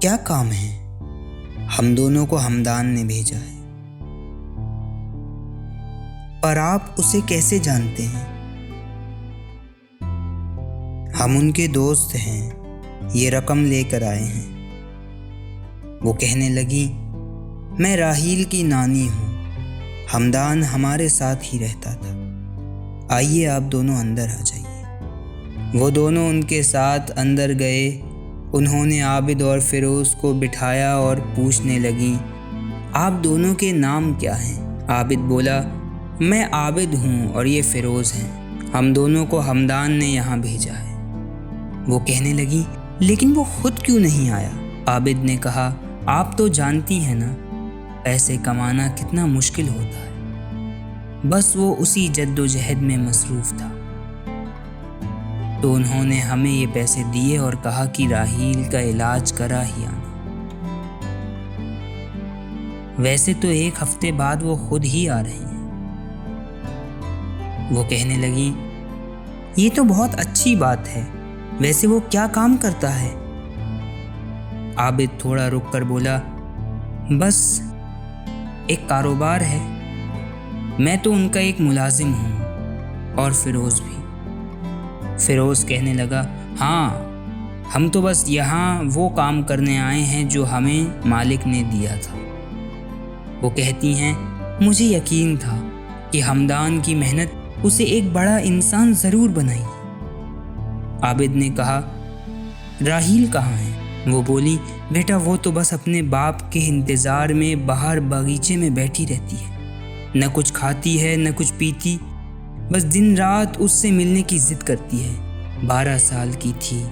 کیا کام ہے؟ ہم دونوں کو ہمدان نے بھیجا ہے۔ پر آپ اسے کیسے جانتے ہیں؟ ہم ان کے دوست ہیں، یہ رقم لے کر آئے ہیں۔ وہ کہنے لگی، میں راحیل کی نانی ہوں، ہمدان ہمارے ساتھ ہی رہتا تھا، آئیے آپ دونوں اندر آ جائیے۔ وہ دونوں ان کے ساتھ اندر گئے۔ انہوں نے عابد اور فیروز کو بٹھایا اور پوچھنے لگیں، آپ دونوں کے نام کیا ہیں؟ عابد بولا، میں عابد ہوں اور یہ فیروز ہیں، ہم دونوں کو ہمدان نے یہاں بھیجا ہے۔ وہ کہنے لگیں، لیکن وہ خود کیوں نہیں آیا؟ عابد نے کہا، آپ تو جانتی ہیں نا پیسے کمانا کتنا مشکل ہوتا ہے، بس وہ اسی جد و جہد میں مصروف تھا۔ تو انہوں نے ہمیں یہ پیسے دیے اور کہا کہ راحیل کا علاج کرا ہی آنا۔ ویسے تو 1 ہفتے بعد وہ خود ہی آ رہے ہیں۔ وہ کہنے لگی، یہ تو بہت اچھی بات ہے، ویسے وہ کیا کام کرتا ہے؟ عابد تھوڑا رک کر بولا، بس ایک کاروبار ہے، میں تو ان کا ایک ملازم ہوں، اور فیروز بھی۔ فیروز کہنے لگا، ہاں ہم تو بس یہاں وہ کام کرنے آئے ہیں جو ہمیں مالک نے دیا تھا۔ وہ کہتی ہیں، مجھے یقین تھا کہ ہمدان کی محنت اسے ایک بڑا انسان ضرور بنائی۔ عابد نے کہا، راحیل کہاں ہے؟ وہ بولی، بیٹا وہ تو بس اپنے باپ کے انتظار میں باہر باغیچے میں بیٹھی رہتی ہے، نہ کچھ کھاتی ہے نہ کچھ پیتی، بس دن رات اس سے ملنے کی ضد کرتی ہے۔ 12 سال کی تھی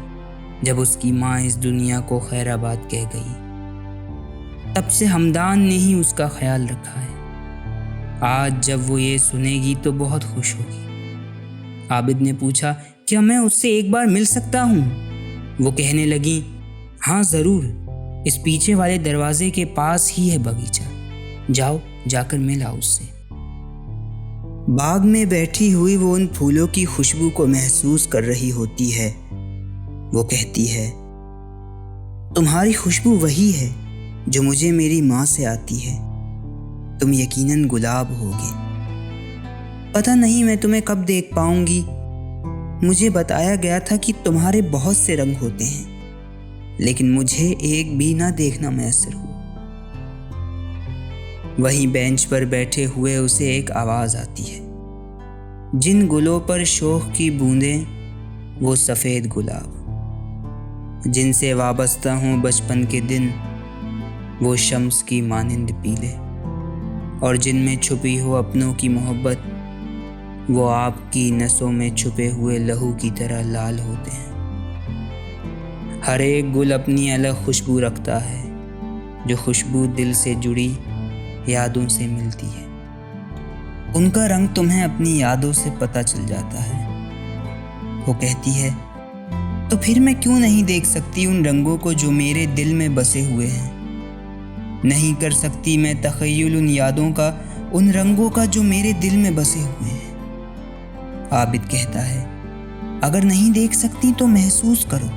جب اس کی ماں اس دنیا کو خیر آباد کہہ گئی، تب سے ہمدان نے ہی اس کا خیال رکھا ہے۔ آج جب وہ یہ سنے گی تو بہت خوش ہوگی۔ عابد نے پوچھا، کیا میں اس سے ایک بار مل سکتا ہوں؟ وہ کہنے لگی، ہاں ضرور، اس پیچھے والے دروازے کے پاس ہی ہے باغیچہ، جاؤ جا کر مل آؤ اس سے۔ باغ میں بیٹھی ہوئی وہ ان پھولوں کی خوشبو کو محسوس کر رہی ہوتی ہے۔ وہ کہتی ہے، تمہاری خوشبو وہی ہے جو مجھے میری ماں سے آتی ہے، تم یقیناً گلاب ہوگے۔ پتہ نہیں میں تمہیں کب دیکھ پاؤں گی، مجھے بتایا گیا تھا کہ تمہارے بہت سے رنگ ہوتے ہیں، لیکن مجھے ایک بھی نہ دیکھنا میسر ہوا۔ وہیں بینچ پر بیٹھے ہوئے اسے ایک آواز آتی ہے، جن گلوں پر شوق کی بوندیں، وہ سفید گلاب، جن سے وابستہ ہوں بچپن کے دن، وہ شمس کی مانند پیلے، اور جن میں چھپی ہو اپنوں کی محبت، وہ آپ کی نسوں میں چھپے ہوئے لہو کی طرح لال ہوتے ہیں۔ ہر ایک گل اپنی الگ خوشبو رکھتا ہے، جو خوشبو دل سے جڑی یادوں سے ملتی ہے۔ ان کا رنگ تمہیں اپنی یادوں سے پتہ چل جاتا ہے۔ وہ کہتی ہے، تو پھر میں کیوں نہیں دیکھ سکتی ان رنگوں کو جو میرے دل میں بسے ہوئے ہیں؟ نہیں کر سکتی میں تخیل ان یادوں کا، ان رنگوں کا جو میرے دل میں بسے ہوئے ہیں؟ عابد کہتا ہے، اگر نہیں دیکھ سکتی تو محسوس کرو،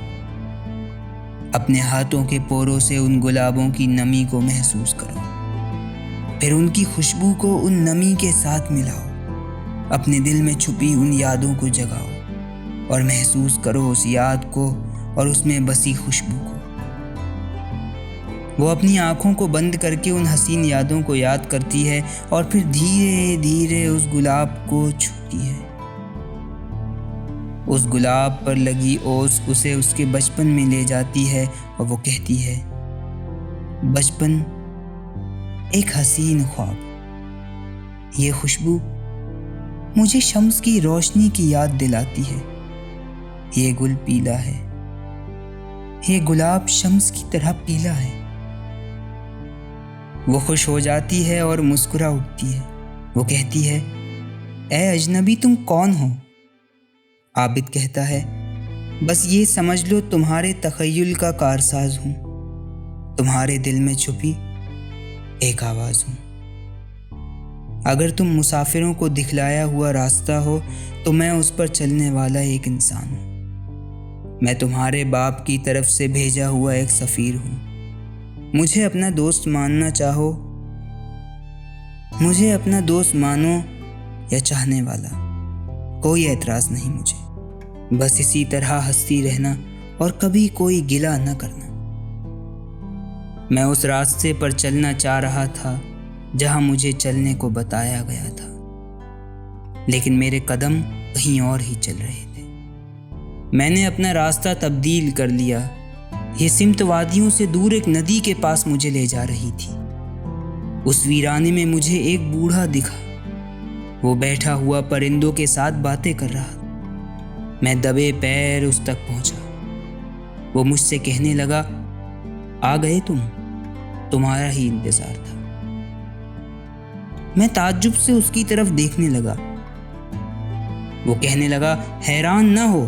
اپنے ہاتھوں کے پوروں سے ان گلابوں کی نمی کو محسوس کرو، پھر ان کی خوشبو کو ان نمی کے ساتھ ملاؤ، اپنے دل میں چھپی ان یادوں کو جگاؤ اور محسوس کرو اس یاد کو اور اس میں بسی خوشبو کو۔ وہ اپنی آنکھوں کو بند کر کے ان حسین یادوں کو یاد کرتی ہے اور پھر دھیرے دھیرے اس گلاب کو چھوتی ہے۔ اس گلاب پر لگی اوس اسے اس کے بچپن میں لے جاتی ہے اور وہ کہتی ہے، بچپن ایک حسین خواب، یہ خوشبو مجھے شمس کی روشنی کی یاد دلاتی ہے، یہ گل پیلا ہے، یہ گلاب شمس کی طرح پیلا ہے۔ وہ خوش ہو جاتی ہے اور مسکرا اٹھتی ہے۔ وہ کہتی ہے، اے اجنبی تم کون ہو؟ عابد کہتا ہے، بس یہ سمجھ لو تمہارے تخیل کا کارساز ہوں، تمہارے دل میں چھپی ایک آواز ہوں۔ اگر تم مسافروں کو دکھلایا ہوا راستہ ہو تو میں اس پر چلنے والا ایک انسان ہوں، میں تمہارے باپ کی طرف سے بھیجا ہوا ایک سفیر ہوں، مجھے اپنا دوست ماننا چاہو، مجھے اپنا دوست مانو یا چاہنے والا، کوئی اعتراض نہیں مجھے، بس اسی طرح ہنستی رہنا اور کبھی کوئی گلہ نہ کرنا۔ میں اس راستے پر چلنا چاہ رہا تھا جہاں مجھے چلنے کو بتایا گیا تھا، لیکن میرے قدم کہیں اور ہی چل رہے تھے۔ میں نے اپنا راستہ تبدیل کر لیا۔ یہ سمت وادیوں سے دور ایک ندی کے پاس مجھے لے جا رہی تھی۔ اس ویرانے میں مجھے ایک بوڑھا دکھا، وہ بیٹھا ہوا پرندوں کے ساتھ باتیں کر رہا تھا۔ میں دبے پیر اس تک پہنچا۔ وہ مجھ سے کہنے لگا، آ گئے تمہارا ہی انتظار تھا۔ میں تعجب سے اس کی طرف دیکھنے لگا۔ وہ کہنے لگا، حیران نہ ہو،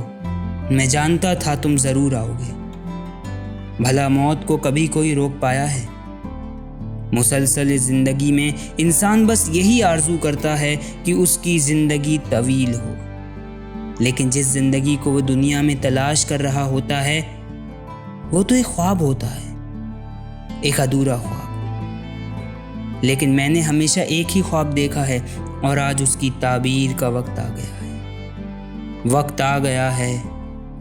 میں جانتا تھا تم ضرور آؤ گے۔ بھلا موت کو کبھی کوئی روک پایا ہے؟ مسلسل زندگی میں انسان بس یہی آرزو کرتا ہے کہ اس کی زندگی طویل ہو، لیکن جس زندگی کو وہ دنیا میں تلاش کر رہا ہوتا ہے وہ تو ایک خواب ہوتا ہے، ایک ادھورا خواب۔ لیکن میں نے ہمیشہ ایک ہی خواب دیکھا ہے اور آج اس کی تعبیر کا وقت آ گیا ہے۔ وقت آ گیا ہے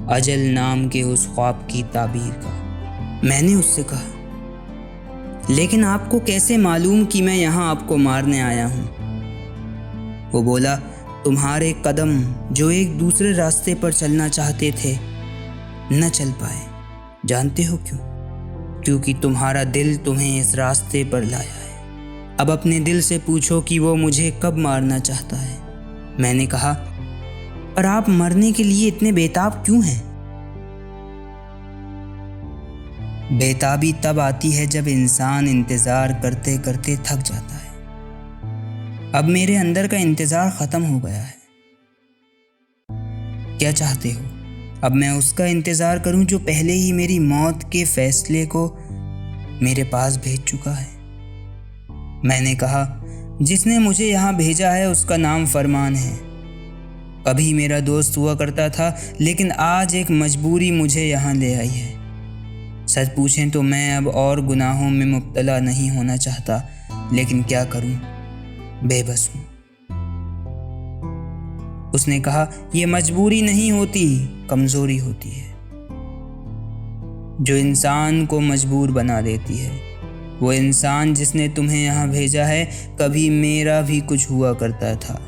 اجل نام کے اس خواب کی تعبیر کا۔ میں نے اس سے کہا، لیکن آپ کو کیسے معلوم کہ میں یہاں آپ کو مارنے آیا ہوں؟ وہ بولا، تمہارے قدم جو ایک دوسرے راستے پر چلنا چاہتے تھے نہ چل پائے۔ جانتے ہو کیوں؟ کیونکہ تمہارا دل تمہیں اس راستے پر لایا ہے۔ اب اپنے دل سے پوچھو کہ وہ مجھے کب مارنا چاہتا ہے۔ میں نے کہا، پر آپ مرنے کے لیے اتنے بیتاب کیوں ہیں؟ بیتابی تب آتی ہے جب انسان انتظار کرتے کرتے تھک جاتا ہے۔ اب میرے اندر کا انتظار ختم ہو گیا ہے۔ کیا چاہتے ہو؟ اب میں اس کا انتظار کروں جو پہلے ہی میری موت کے فیصلے کو میرے پاس بھیج چکا ہے؟ میں نے کہا، جس نے مجھے یہاں بھیجا ہے اس کا نام فرمان ہے۔ کبھی میرا دوست ہوا کرتا تھا، لیکن آج ایک مجبوری مجھے یہاں لے آئی ہے۔ سچ پوچھیں تو میں اب اور گناہوں میں مبتلا نہیں ہونا چاہتا، لیکن کیا کروں، بے بس ہوں۔ اس نے کہا، یہ مجبوری نہیں ہوتی، کمزوری ہوتی ہے جو انسان کو مجبور بنا دیتی ہے۔ وہ انسان جس نے تمہیں یہاں بھیجا ہے کبھی میرا بھی کچھ ہوا کرتا تھا،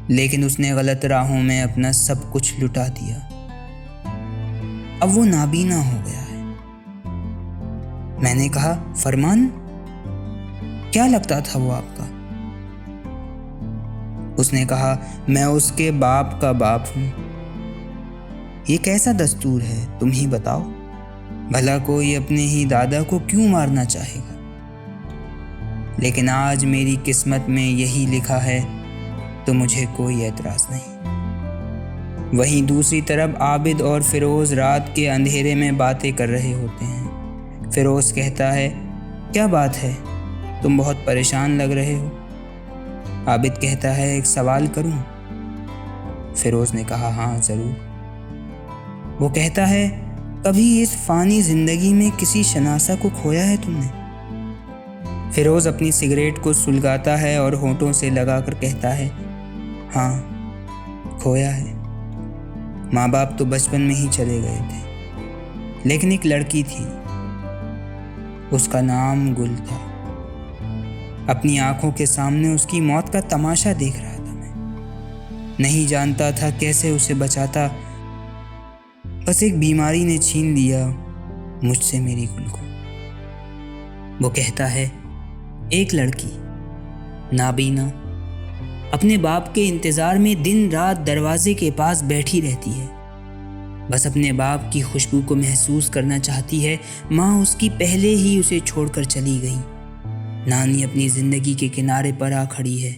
لیکن اس نے غلط راہوں میں اپنا سب کچھ لٹا دیا۔ اب وہ نابینا ہو گیا ہے۔ میں نے کہا، فرمان کیا لگتا تھا وہ آپ کا؟ اس نے کہا، میں اس کے باپ کا باپ ہوں۔ یہ کیسا دستور ہے، تم ہی بتاؤ؟ بھلا کوئی اپنے ہی دادا کو کیوں مارنا چاہے گا؟ لیکن آج میری قسمت میں یہی لکھا ہے تو مجھے کوئی اعتراض نہیں۔ وہیں دوسری طرف عابد اور فیروز رات کے اندھیرے میں باتیں کر رہے ہوتے ہیں۔ فیروز کہتا ہے، کیا بات ہے، تم بہت پریشان لگ رہے ہو؟ عابد کہتا ہے، ایک سوال کروں؟ فیروز نے کہا، ہاں ضرور۔ وہ کہتا ہے، کبھی اس فانی زندگی میں کسی شناسہ کو کھویا ہے تم نے؟ فیروز اپنی سگریٹ کو سلگاتا ہے اور ہونٹوں سے لگا کر کہتا ہے، ہاں کھویا ہے۔ ماں باپ تو بچپن میں ہی چلے گئے تھے، لیکن ایک لڑکی تھی، اس کا نام گل تھا۔ اپنی آنکھوں کے سامنے اس کی موت کا تماشا دیکھ رہا تھا میں۔ نہیں جانتا تھا کیسے اسے بچاتا، بس ایک بیماری نے چھین لیا مجھ سے میری گل کو۔ وہ کہتا ہے، ایک لڑکی نابینا اپنے باپ کے انتظار میں دن رات دروازے کے پاس بیٹھی رہتی ہے، بس اپنے باپ کی خوشبو کو محسوس کرنا چاہتی ہے۔ ماں اس کی پہلے ہی اسے چھوڑ کر چلی گئی۔ نانی اپنی زندگی کے کنارے پر آ کھڑی ہے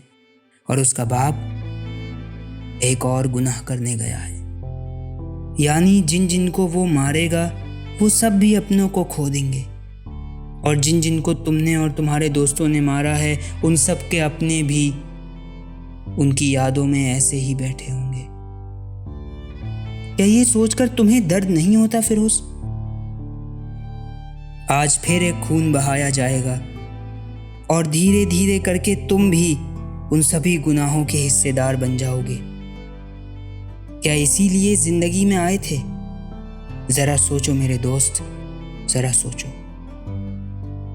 اور اس کا باپ ایک اور گناہ کرنے گیا ہے۔ یعنی جن جن کو وہ مارے گا وہ سب بھی اپنوں کو کھو دیں گے، اور جن جن کو تم نے اور تمہارے دوستوں نے مارا ہے ان سب کے اپنے بھی ان کی یادوں میں ایسے ہی بیٹھے ہوں گے۔ کیا یہ سوچ کر تمہیں درد نہیں ہوتا فیروز؟ آج پھر ایک خون بہایا جائے گا اور دھیرے دھیرے کر کے تم بھی ان سبھی گناہوں کے حصے دار بن جاؤ گے۔ کیا اسی لیے زندگی میں آئے تھے؟ ذرا سوچو میرے دوست، ذرا سوچو۔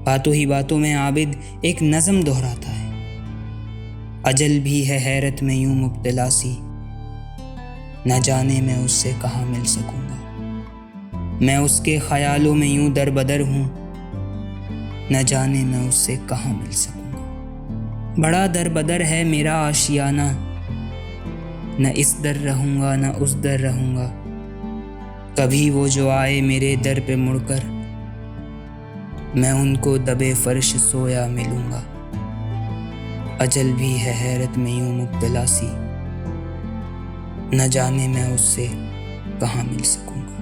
باتوں ہی باتوں میں عابد ایک نظم دہراتا ہے: اجل بھی ہے حیرت میں یوں مبتلا سی، نہ جانے میں اس سے کہاں مل سکوں گا۔ میں اس کے خیالوں میں یوں در بدر ہوں، نہ جانے میں اس سے کہاں مل سکوں گا۔ بڑا در بدر ہے میرا آشیانہ، نہ اس در رہوں گا نہ اس در رہوں گا۔ کبھی وہ جو آئے میرے در پہ مڑ کر، میں ان کو دبے فرش سویا ملوں گا۔ اجل بھی ہے حیرت میں یوں مبتلا سی، نہ جانے میں اس سے کہاں مل سکوں گا۔